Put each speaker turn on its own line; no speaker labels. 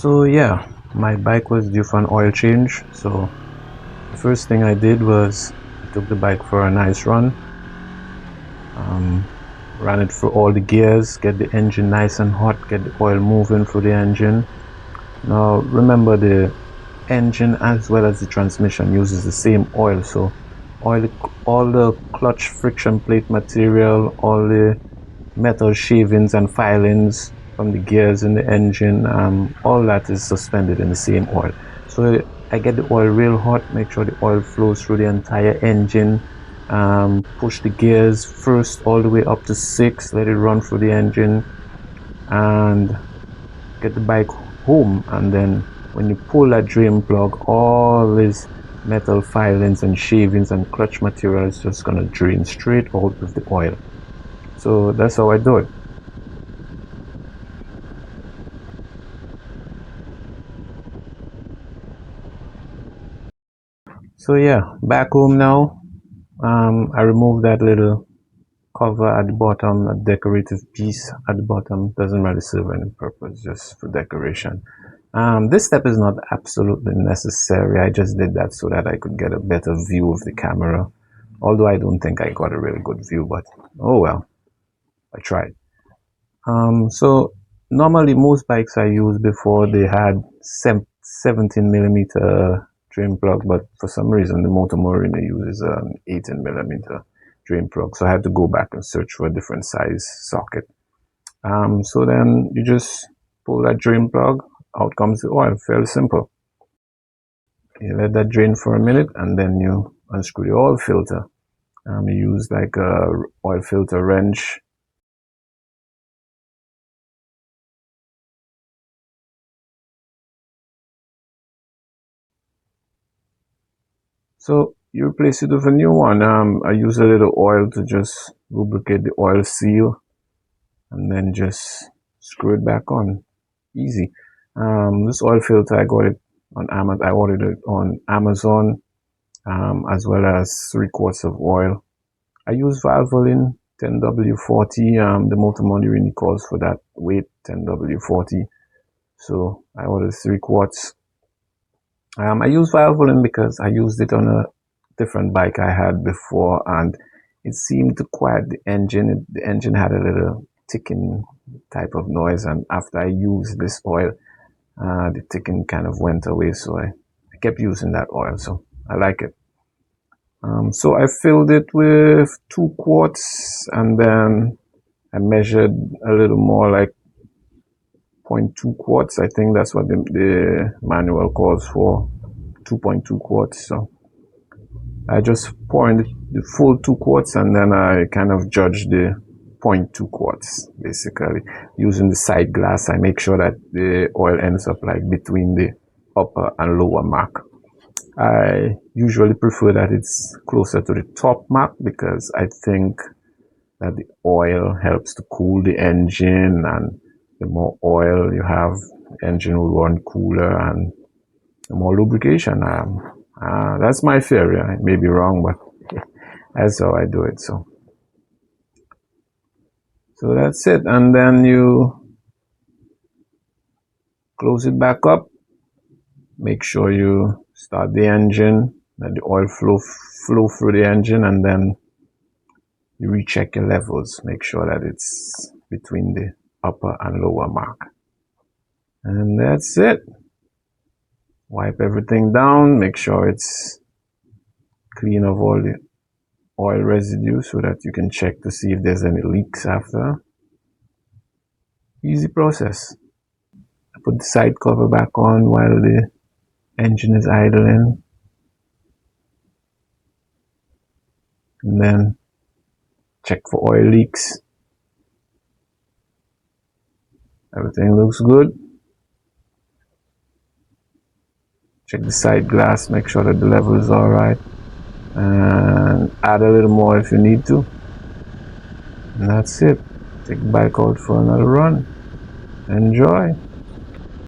So yeah, my bike was due for an oil change. So the first thing I did was I took the bike for a nice run. Ran it through all the gears, get the engine nice and hot, get the oil moving through the engine. Now remember, the engine as well as the transmission uses the same oil, so all the clutch friction plate material, all the metal shavings and filings from the gears in the engine, all that is suspended in the same oil. So I get the oil real hot, make sure the oil flows through the entire engine, push the gears first all the way up to 6, let it run through the engine, and get the bike home. And then when you pull that drain plug, all these metal filings and shavings and clutch material is just gonna drain straight out with the oil. So that's how I do it. So yeah, back home now. I removed that little cover at the bottom, a decorative piece at the bottom. Doesn't really serve any purpose, just for decoration. This step is not absolutely necessary. I just did that so that I could get a better view of the camera. Although I don't think I got a really good view, but oh well, I tried. So normally most bikes I used before, they had 17mm drain plug, but for some reason the Moto Morini uses an 18mm drain plug, so I had to go back and search for a different size socket. So then you just pull that drain plug, out comes the oil. Fairly simple. You let that drain for a minute and then you unscrew the oil filter. You use like a oil filter wrench. So you replace it with a new one. I use a little oil to just lubricate the oil seal and then just screw it back on. Easy. This oil filter, I got it on Amazon. I ordered it on Amazon, as well as 3 quarts of oil. I use Valvoline 10W40. The Moto Morini calls for that weight, 10W40. So I ordered 3 quarts. I use Valvoline because I used it on a different bike I had before, and it seemed to quiet the engine. The engine had a little ticking type of noise, and after I used this oil, the ticking kind of went away. So I kept using that oil, so I like it. So I filled it with 2 quarts, and then I measured a little more, like 0.2 quarts. I think that's what the manual calls for, 2.2 quarts. So I just pour in the full 2 quarts, and then I kind of judge the 0.2 quarts, basically. Using the side glass, I make sure that the oil ends up like between the upper and lower mark. I usually prefer that it's closer to the top mark because I think that the oil helps to cool the engine, and the more oil you have, the engine will run cooler, and the more lubrication. That's my theory. I may be wrong, but that's how I do it. So that's it, and then you close it back up. Make sure you start the engine, let the oil flow through the engine, and then you recheck your levels. Make sure that it's between the upper and lower mark. And that's it. Wipe everything down. Make sure it's clean of all the oil residue so that you can check to see if there's any leaks after. Easy process. I put the side cover back on while the engine is idling. And then check for oil leaks. Everything looks good. Check the side glass, make sure that the level is alright, and add a little more if you need to. And that's it. Take the bike out for another run. Enjoy.